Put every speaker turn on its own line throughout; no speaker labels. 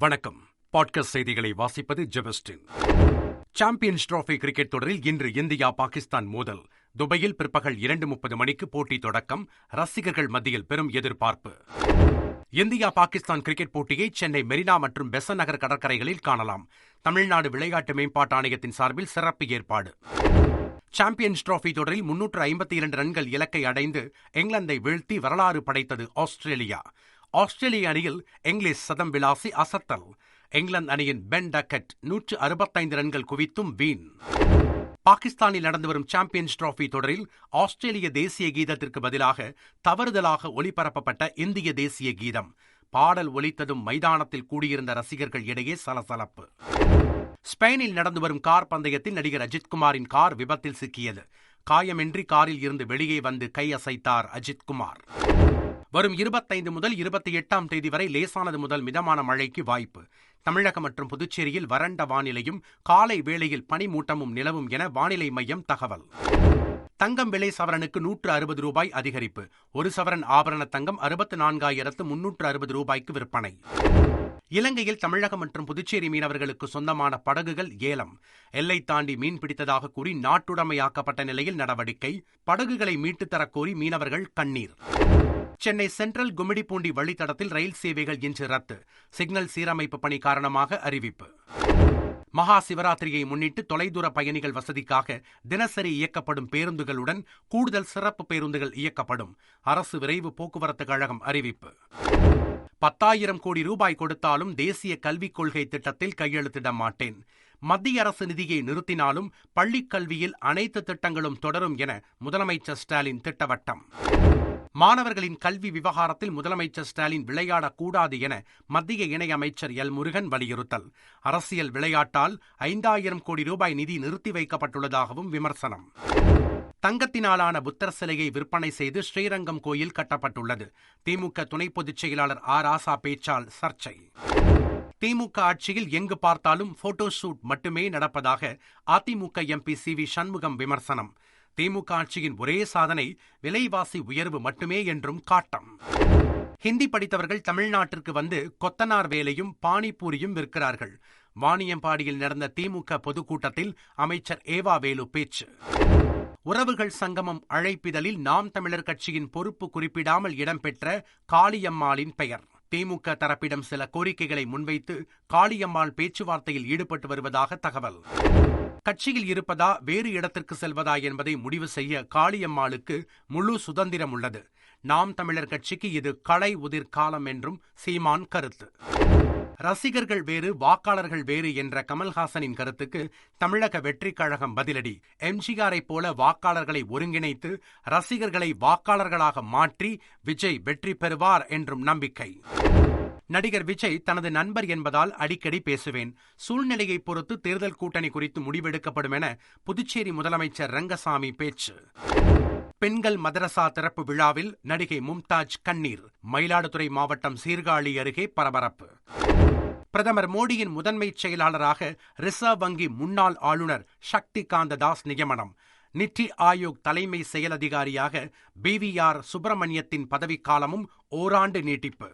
வணக்கம். பாட்காஸ்ட் செய்திகளை வாசிப்பது ஜெபஸ்டின். சாம்பியன்ஸ் டிராபி கிரிக்கெட் தொடரில் இன்று இந்தியா பாகிஸ்தான் மோதல். துபாயில் பிற்பகல் 2:30 மணிக்கு போட்டி தொடக்கம். ரசிகர்கள் மத்தியில் பெரும் எதிர்பார்ப்பு. இந்தியா பாகிஸ்தான் கிரிக்கெட் போட்டியை சென்னை மெரினா மற்றும் பெசன்ட் நகர் கடற்கரைகளில் காணலாம். தமிழ்நாடு விளையாட்டு மேம்பாட்டு ஆணையத்தின் சார்பில் சிறப்பு ஏற்பாடு. சாம்பியன்ஸ் டிராபி தொடரில் 352 ரன்கள் இலக்கை அடைந்து இங்கிலாந்தை வீழ்த்தி வரலாறு படைத்தது ஆஸ்திரேலியா. ஆஸ்திரேலிய அணியில் இங்கிலீஷ் சதம் விளாசி அசத்தல். இங்கிலாந்து அணியின் பென் டக்கெட் 165 ரன்கள் குவித்தும் வீண். பாகிஸ்தானில் நடந்து வரும் சாம்பியன்ஸ் டிராபி தொடரில் ஆஸ்திரேலிய தேசிய கீதத்திற்கு பதிலாக தவறுதலாக ஒளிபரப்பப்பட்ட இந்திய தேசிய கீதம். பாடல் ஒலித்ததும் மைதானத்தில் கூடியிருந்த ரசிகர்கள் இடையே சலசலப்பு. ஸ்பெயினில் நடந்து வரும் கார் பந்தயத்தில் நடிகர் அஜித்குமாரின் கார் விபத்தில் சிக்கியது. காயமின்றி காரில் இருந்து வெளியே வந்து கை அசைத்தார் அஜித்குமார். வரும் 25 முதல் 28 தேதி வரை லேசானது முதல் மிதமான மழைக்கு வாய்ப்பு. தமிழகம் மற்றும் புதுச்சேரியில் வறண்ட வானிலையும் காலை வேளையில் பனிமூட்டமும் நிலவும் என வானிலை மையம் தகவல். தங்கம் விலை சவரனுக்கு 160 ரூபாய் அதிகரிப்பு. ஒரு சவரன் ஆபரண தங்கம் 64,360 ரூபாய்க்கு விற்பனை. இலங்கையில் தமிழகம் மற்றும் புதுச்சேரி மீனவர்களுக்கு சொந்தமான படகுகள் ஏலம். எல்லை தாண்டி மீன் பிடித்ததாக கூறி நாட்டுடைமையாக்கப்பட்ட நிலையில் நடவடிக்கை. படகுகளை மீட்டுத் தரக்கோரி மீனவர்கள் கண்ணீர். சென்னை சென்ட்ரல் கும்மிடிப்பூண்டி வழித்தடத்தில் ரயில் சேவைகள் இன்று ரத்து. சிக்னல் சீரமைப்பு பணி காரணமாக அறிவிப்பு. மகா சிவராத்திரியை முன்னிட்டு தொலைதூர பயணிகள் வசதிக்காக தினசரி இயக்கப்படும் பேருந்துகளுடன் கூடுதல் சிறப்பு பேருந்துகள் இயக்கப்படும். அரசு விரைவு போக்குவரத்து கழகம் அறிவிப்பு. 10,000 கோடி ரூபாய் கொடுத்தாலும் தேசிய கல்விக் கொள்கை திட்டத்தில் கையெழுத்திட மாட்டேன். மத்திய அரசு நிதியை நிறுத்தினாலும் பள்ளிக் கல்வியில் அனைத்து திட்டங்களும் தொடரும் என முதலமைச்சர் ஸ்டாலின் திட்டவட்டம். மாணவர்களின் கல்வி விவகாரத்தில் முதலமைச்சர் ஸ்டாலின் விளையாடக்கூடாது என மத்திய இணையமைச்சர் எல். முருகன் வலியுறுத்தல். அரசியல் விளையாட்டால் 5,000 கோடி ரூபாய் நிதி நிறுத்தி வைக்கப்பட்டுள்ளதாகவும் விமர்சனம். தங்கத்தினாலான புத்தர் சிலையை விற்பனை செய்து ஸ்ரீரங்கம் கோயில் கட்டப்பட்டுள்ளது. திமுக துணை பொதுச் செயலாளர் ஆ. ராசா பேச்சால் சர்ச்சை. திமுக ஆட்சியில் எங்கு பார்த்தாலும் போட்டோ ஷூட் மட்டுமே நடப்பதாக அதிமுக எம்பி சி. சண்முகம் விமர்சனம். திமுக ஆட்சியின் ஒரே சாதனை விலைவாசி உயர்வு மட்டுமே என்றும் காட்டம். ஹிந்தி படித்தவர்கள் தமிழ்நாட்டிற்கு வந்து கொத்தனார் வேலையும் பானிபூரியும் விற்கிறார்கள். வாணியம்பாடியில் நடந்த திமுக பொதுக்கூட்டத்தில் அமைச்சர் ஏவா வேலு பேச்சு. உறவுகள் சங்கமம் அழைப்பிதழில் நாம் தமிழர் கட்சியின் பொறுப்பு குறிப்பிடாமல் இடம்பெற்ற காளியம்மாளின் பெயர். திமுக தரப்பிடம் சில கோரிக்கைகளை முன்வைத்து காளியம்மாள் பேச்சுவார்த்தையில் ஈடுபட்டு வருவதாக தகவல். கட்சியில் இருப்பதா வேறு இடத்திற்கு செல்வதா என்பதை முடிவு செய்ய காளியம்மாளுக்கு முழு சுதந்திரம் உள்ளது. நாம் தமிழர் கட்சிக்கு இது களை உதிர் காலம் என்றும் சீமான் கருத்து. ரசிகர்கள் வேறு வாக்காளர்கள் வேறு என்ற கமல்ஹாசனின் கருத்துக்கு தமிழக வெற்றிக் கழகம் பதிலடி. எம்ஜிஆரை போல வாக்காளர்களை ஒருங்கிணைத்து ரசிகர்களை வாக்காளர்களாக மாற்றி விஜய் வெற்றி பெறுவார் என்றும் நம்பிக்கை. நடிகர் விஜய் தனது நண்பர் என்பதால் அடிக்கடி பேசுவேன். சூழ்நிலையை பொறுத்து தேர்தல் கூட்டணி குறித்து முடிவெடுக்கப்படும் என புதுச்சேரி முதலமைச்சர் ரங்கசாமி பேச்சு. பெண்கள் மதரசா திறப்பு விழாவில் நடிகை மும்தாஜ் கண்ணீர். மயிலாடுதுறை மாவட்டம் சீர்காழி அருகே பரபரப்பு. பிரதமர் மோடியின் முதன்மைச் செயலாளராக ரிசர்வ் வங்கி முன்னாள் ஆளுநர் சக்தி காந்த தாஸ் நியமனம். நித்தி ஆயோக் தலைமை செயல் அதிகாரியாக BVR சுப்பிரமணியத்தின் பதவிக்காலமும் ஓராண்டு நீட்டிப்பு.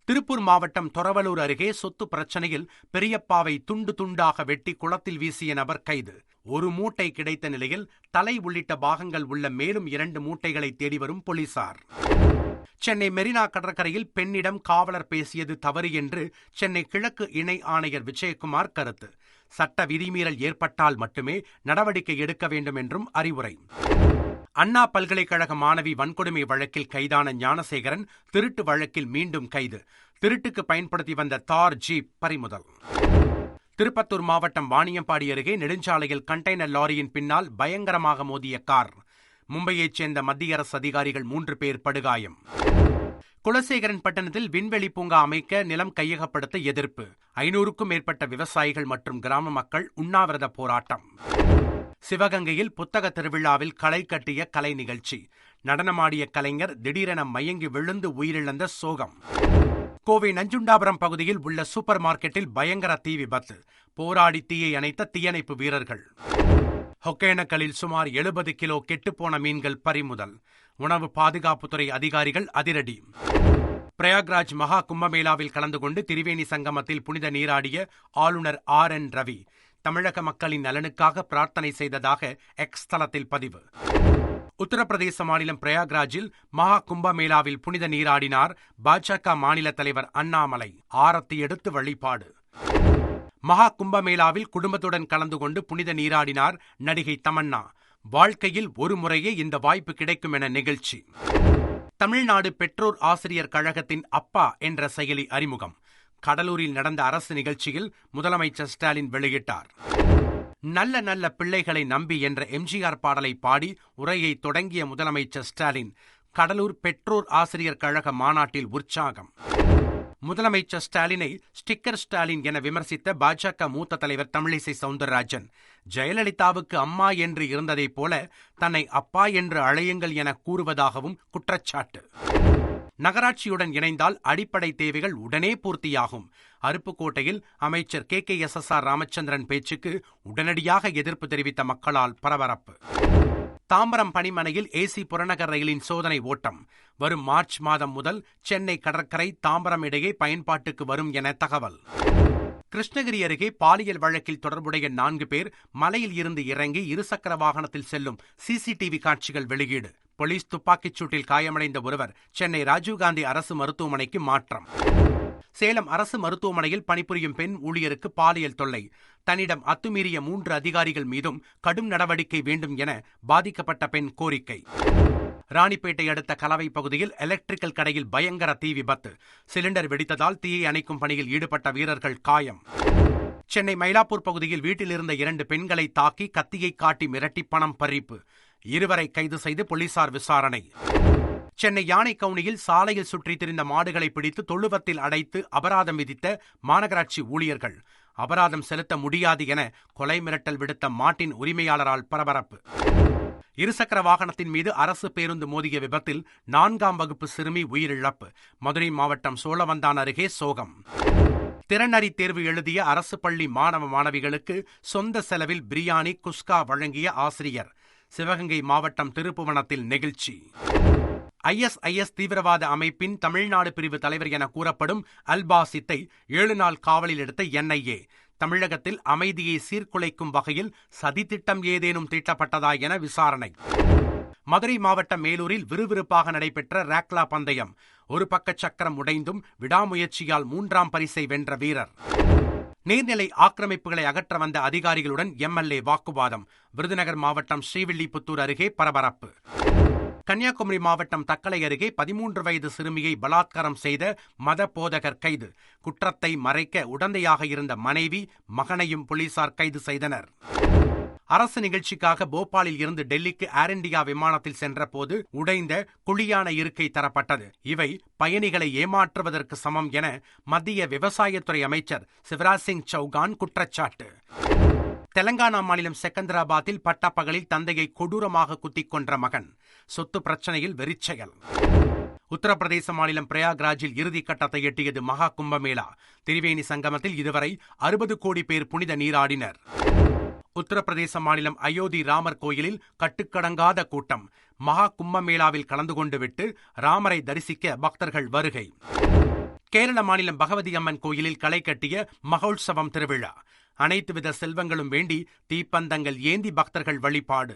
திருப்பூர் மாவட்டம் தொரவலூர் அருகே சொத்து பிரச்சனையில் பெரியப்பாவை துண்டு துண்டாக வெட்டி குளத்தில் வீசிய நபர் கைது. ஒரு மூட்டை கிடைத்த நிலையில் தலை உள்ளிட்ட பாகங்கள் உள்ள மேலும் 2 மூட்டைகளை தேடி வரும் போலீசார். சென்னை மெரினா கடற்கரையில் பெண்ணிடம் காவலர் பேசியது தவறு என்று சென்னை கிழக்கு இணை ஆணையர் விஜயகுமார் கருத்து. சட்ட விதிமீறல் ஏற்பட்டால் மட்டுமே நடவடிக்கை எடுக்க வேண்டும் என்றும் அறிவுரை. அண்ணா பல்கலைக்கழக மாணவி வன்கொடுமை வழக்கில் கைதான ஞானசேகரன் திருட்டு வழக்கில் மீண்டும் கைது. திருட்டுக்கு பயன்படுத்தி வந்த தார் ஜீப் பறிமுதல். திருப்பத்தூர் மாவட்டம் வாணியம்பாடி அருகே நெடுஞ்சாலையில் கண்டெய்னர் லாரியின் பின்னால் பயங்கரமாக மோதிய கார். மும்பையைச் சேர்ந்த மத்திய அரசு அதிகாரிகள் 3 பேர் படுகாயம். குலசேகரன் பட்டணத்தில் விண்வெளி பூங்கா அமைக்க நிலம் கையகப்படுத்த எதிர்ப்பு. 500க்கும் மேற்பட்ட விவசாயிகள் மற்றும் கிராம மக்கள் உண்ணாவிரத போராட்டம். சிவகங்கையில் புத்தக திருவிழாவில் களை கட்டிய கலை நிகழ்ச்சி. நடனமாடிய கலைஞர் திடீரென மயங்கி விழுந்து உயிரிழந்த சோகம். கோவை நஞ்சுண்டாபுரம் பகுதியில் உள்ள சூப்பர் மார்க்கெட்டில் பயங்கர தீ விபத்து. போராடி தீயை அணைத்த தீயணைப்பு வீரர்கள். ஒகேனக்கலில் சுமார் 70 கிலோ கெட்டுப்போன மீன்கள் பறிமுதல். உணவு பாதுகாப்புத்துறை அதிகாரிகள் அதிரடி. பிரயாக்ராஜ் மகா கும்பமேளாவில் கலந்து கொண்டு திரிவேணி சங்கமத்தில் புனித நீராடிய ஆளுநர் RN ரவி தமிழக மக்களின் நலனுக்காக பிரார்த்தனை செய்ததாக எக்ஸ் தளத்தில் பதிவு. உத்தரப்பிரதேச மாநிலம் பிரயாக்ராஜில் மகா கும்பமேளாவில் புனித நீராடினார் பாஜக மாநில தலைவர் அண்ணாமலை. ஆரத்தி எடுத்து வழிபாடு. மகா கும்பமேளாவில் குடும்பத்துடன் கலந்து கொண்டு புனித நீராடினார் நடிகை தமன்னா. வாழ்க்கையில் ஒரு முறையே இந்த வாய்ப்பு கிடைக்கும் என நிகழ்ச்சி. தமிழ்நாடு பெற்றோர் ஆசிரியர் கழகத்தின் அப்பா என்ற செயலி அறிமுகம். கடலூரில் நடந்த அரசு நிகழ்ச்சியில் முதலமைச்சர் ஸ்டாலின் வெளியிட்டார். நல்ல நல்ல பிள்ளைகளை நம்பி என்ற எம்ஜிஆர் பாடலை பாடி உரையை தொடங்கிய முதலமைச்சர் ஸ்டாலின் கடலூர் பெற்றோர் ஆசிரியர் கழக மாநாட்டில் உற்சாகம். முதலமைச்சர் ஸ்டாலினை ஸ்டிக்கர் ஸ்டாலின் என விமர்சித்த பாஜக மூத்த தலைவர் தமிழிசை சவுந்தரராஜன் ஜெயலலிதாவுக்கு அம்மா என்று இருந்ததைப் போல தன்னை அப்பா என்று அழையுங்கள் என கூறுவதாகவும் குற்றச்சாட்டு. நகராட்சியுடன் இணைந்தால் அடிப்படை தேவைகள் உடனே பூர்த்தியாகும். அருப்புக்கோட்டையில் அமைச்சர் KKSSR ராமச்சந்திரன் பேச்சுக்கு உடனடியாக எதிர்ப்பு தெரிவித்த மக்களால் பரபரப்பு. தாம்பரம் பணிமனையில் AC புறநகர் ரயிலின் சோதனை ஓட்டம் வரும் மார்ச் மாதம் முதல் சென்னை கடற்கரை தாம்பரம் இடையே பயன்பாட்டுக்கு வரும் என தகவல். கிருஷ்ணகிரி அருகே பாலியல் வழக்கில் தொடர்புடைய 4 பேர் மலையில் இருந்து இறங்கி இருசக்கர வாகனத்தில் செல்லும் CCTV காட்சிகள் வெளியீடு. போலீஸ் துப்பாக்கிச் சூட்டில் காயமடைந்த ஒருவர் சென்னை ராஜீவ்காந்தி அரசு மருத்துவமனைக்கு மாற்றம். சேலம் அரசு மருத்துவமனையில் பணிபுரியும் பெண் ஊழியருக்கு பாலியல் தொல்லை. தன்னிடம் அத்துமீறிய 3 அதிகாரிகள் மீதும் கடும் நடவடிக்கை வேண்டும் என பாதிக்கப்பட்ட பெண் கோரிக்கை. ராணிப்பேட்டை அடுத்த கலவை பகுதியில் எலக்ட்ரிக்கல் கடையில் பயங்கர தீ விபத்து. சிலிண்டர் வெடித்ததால் தீயை அணைக்கும் பணியில் ஈடுபட்ட வீரர்கள் காயம். சென்னை மயிலாப்பூர் பகுதியில் வீட்டில் இருந்த 2 பெண்களை தாக்கி கத்தியை காட்டி மிரட்டி பணம் பறிப்பு. 2 கைது செய்து போலீசார் விசாரணை. சென்னை யானைக்கவுனியில் சாலையில் சுற்றித் திரிந்த மாடுகளை பிடித்து தொழுவத்தில் அடைத்து அபராதம் விதித்த மாநகராட்சி ஊழியர்கள். அபராதம் செலுத்த முடியாது என கொலை மிரட்டல் விடுத்த மாட்டின் உரிமையாளரால் பரபரப்பு. இருசக்கர வாகனத்தின் மீது அரசு பேருந்து மோதிய விபத்தில் 4ஆம் வகுப்பு சிறுமி உயிரிழப்பு. மதுரை மாவட்டம் சோழவந்தான் அருகே சோகம். திறனறி தேர்வு எழுதிய அரசு பள்ளி மாணவ மாணவிகளுக்கு சொந்த செலவில் பிரியாணி குஸ்கா வழங்கிய ஆசிரியர். சிவகங்கை மாவட்டம் திருப்புவனத்தில் நெகிழ்ச்சி. ISIS தீவிரவாத அமைப்பின் தமிழ்நாடு பிரிவு தலைவர் என கூறப்படும் அல்பாசித்தை 7 நாள் காவலில் எடுத்த NIA. தமிழகத்தில் அமைதியை சீர்குலைக்கும் வகையில் சதித்திட்டம் ஏதேனும் தீட்டப்பட்டதா என விசாரணை. மதுரை மாவட்டம் மேலூரில் விறுவிறுப்பாக நடைபெற்ற ரேக்லா பந்தயம். ஒரு பக்க சக்கரம் உடைந்தும் விடாமுயற்சியால் 3ஆம் பரிசை வென்ற வீரர். நீர்நிலை ஆக்கிரமிப்புகளை அகற்ற வந்த அதிகாரிகளுடன் MLA வாக்குவாதம். விருதுநகர் மாவட்டம் ஸ்ரீவில்லிபுத்தூர் அருகே பரபரப்பு. கன்னியாகுமரி மாவட்டம் தக்கலை அருகே 13 வயது சிறுமியை பலாத்காரம் செய்த மத போதகர் கைது. குற்றத்தை மறைக்க உடந்தையாக இருந்த மனைவி மகனையும் போலீசார் கைது செய்தனர். அரசு நிகழ்ச்சிக்காக போபாலில் இருந்து டெல்லிக்கு ஏர் இண்டியா விமானத்தில் சென்றபோது உடைந்த குழியான இருக்கை தரப்பட்டது. இவை பயணிகளை ஏமாற்றுவதற்கு சமம் என மத்திய விவசாயத்துறை அமைச்சர் சிவராஜ் சிங் சௌகான் குற்றச்சாட்டு. தெலங்கானா மாநிலம் செகந்திராபாத்தில் பட்டப்பகலில் தந்தையை கொடூரமாக குத்திக் கொன்ற மகன். சொத்து பிரச்சனையில் வெறிச்செயல். உத்தரப்பிரதேச மாநிலம் பிரயாக்ராஜில் இறுதிக் கட்டத்தை எட்டியது மகா கும்பமேளா. திரிவேணி சங்கமத்தில் இதுவரை 60 கோடி பேர் புனித நீராடினர். உத்தரப்பிரதேச மாநிலம் அயோத்தி ராமர் கோயிலில் கட்டுக்கடங்காத கூட்டம். மகா கும்பமேளாவில் கலந்து கொண்டு விட்டு ராமரை தரிசிக்க பக்தர்கள் வருகை. கேரள மாநிலம் பகவதி அம்மன் கோயிலில் களை கட்டிய மகோத்சவம் திருவிழா. அனைத்து வித செல்வங்களும் வேண்டி தீப்பந்தங்கள் ஏந்தி பக்தர்கள் வழிபாடு.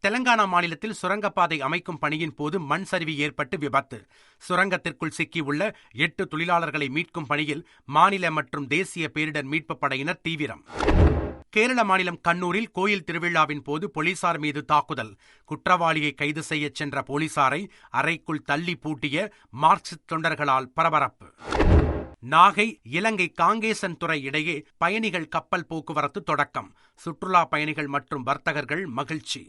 தெலங்கானா மாநிலத்தில் சுரங்கப்பாதை அமைக்கும் பணியின் போது மண் சரிவு ஏற்பட்டு விபத்து. சுரங்கத்திற்குள் சிக்கியுள்ள 8 தொழிலாளர்களை மீட்கும் பணியில் மாநில மற்றும் தேசிய பேரிடர் மீட்புப் படையினர் தீவிரம். கேரள மாநிலம் கண்ணூரில் கோயில் திருவிழாவின் போது போலீசார் மீது தாக்குதல். குற்றவாளியை கைது செய்யச் சென்ற போலீசாரை அறைக்குள் தள்ளி பூட்டிய மார்க்சிஸ்ட் தொண்டர்களால் பரபரப்பு. நாகை இலங்கை காங்கேசன் துறை இடையே பயணிகள் கப்பல் போக்குவரத்து தொடக்கம். சுற்றுலா பயணிகள் மற்றும் வர்த்தகர்கள் மகிழ்ச்சி.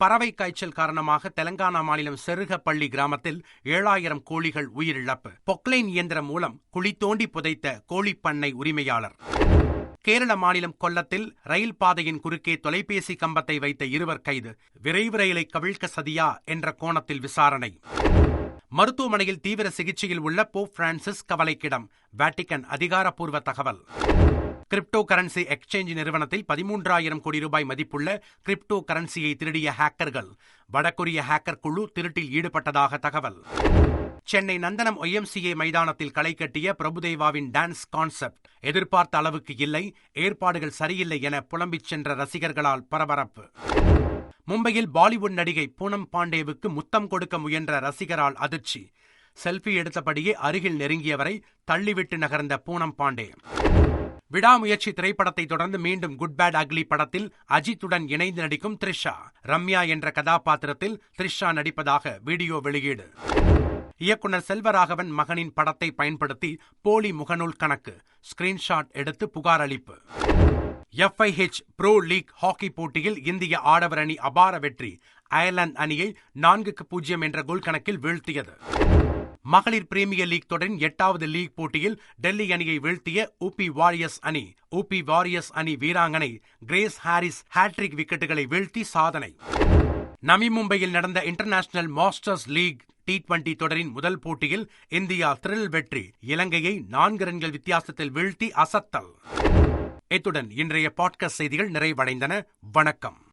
பறவை காய்ச்சல் காரணமாக தெலங்கானா மாநிலம் செருகப்பள்ளி கிராமத்தில் 7000 கோழிகள் உயிரிழப்பு. பொக்லைன் இயந்திரம் மூலம் குழி தோண்டி புதைத்த கோழிப்பண்ணை உரிமையாளர். கேரள மாநிலம் கொல்லத்தில் ரயில் பாதையின் குறுக்கே தொலைபேசி கம்பத்தை வைத்த 2 கைது. விரைவு ரயிலை கவிழ்க்க சதியா என்ற கோணத்தில் விசாரணை. மருத்துவமனையில் தீவிர சிகிச்சையில் உள்ள போப் பிரான்சிஸ் கவலைக்கிடம். வாட்டிகன் அதிகாரப்பூர்வ தகவல். கிரிப்டோ கரன்சி எக்ஸ்சேஞ்ச் நிறுவனத்தில் 13,000 கோடி ரூபாய் மதிப்புள்ள கிரிப்டோ கரன்சியை திருடிய ஹேக்கர்கள். வடகொரிய ஹேக்கர் குழு திருட்டில் ஈடுபட்டதாக தகவல். சென்னை நந்தனம் YMCA மைதானத்தில் களை கட்டிய பிரபுதேவாவின் டான்ஸ் கான்செப்ட் எதிர்பார்த்த அளவுக்கு இல்லை, ஏற்பாடுகள் சரியில்லை என புலம்பிச் சென்ற ரசிகர்களால் பரபரப்பு. மும்பையில் பாலிவுட் நடிகை பூனம் பாண்டேவுக்கு முத்தம் கொடுக்க முயன்ற ரசிகரால் அதிர்ச்சி. செல்ஃபி எடுத்தபடியே அருகில் நெருங்கியவரை தள்ளிவிட்டு நகர்ந்த பூனம் பாண்டே. விடாமுயற்சி திரைப்படத்தை தொடர்ந்து மீண்டும் குட் பேட் அக்லி படத்தில் அஜித்துடன் இணைந்து நடிக்கும் த்ரிஷா. ரம்யா என்ற கதாபாத்திரத்தில் த்ரிஷா நடிப்பதாக வீடியோ வெளியீடு. இயக்குனர் செல்வராகவன் மகனின் படத்தை பயன்படுத்தி போலி முகநூல் கணக்கு, ஸ்கிரீன்ஷாட் எடுத்து புகார் அளிப்பு. FIH ப்ரோ லீக் ஹாக்கி போட்டியில் இந்திய ஆடவர் அணி அபார வெற்றி. அயர்லாந்து அணியை 4-0 என்ற கோல் கணக்கில் வீழ்த்தியது. மகளிர் பிரீமியர் லீக் தொடரின் 8வது லீக் போட்டியில் டெல்லி அணியை வீழ்த்திய ஊபி வாரியர்ஸ் அணி. ஊபி வாரியர்ஸ் அணி வீராங்கனை கிரேஸ் ஹாரிஸ் ஹேட்ரிக் விக்கெட்டுகளை வீழ்த்தி சாதனை. நவி மும்பையில் நடந்த இன்டர்நேஷனல் மாஸ்டர்ஸ் லீக் T20 தொடரின் முதல் போட்டியில் இந்தியா த்ரில் வெற்றி. இலங்கையை 4 ரன்கள் வித்தியாசத்தில் வீழ்த்தி அசத்தல். இத்துடன் இன்றைய பாட்காஸ்ட் செய்திகள் நிறைவடைந்தன. வணக்கம்.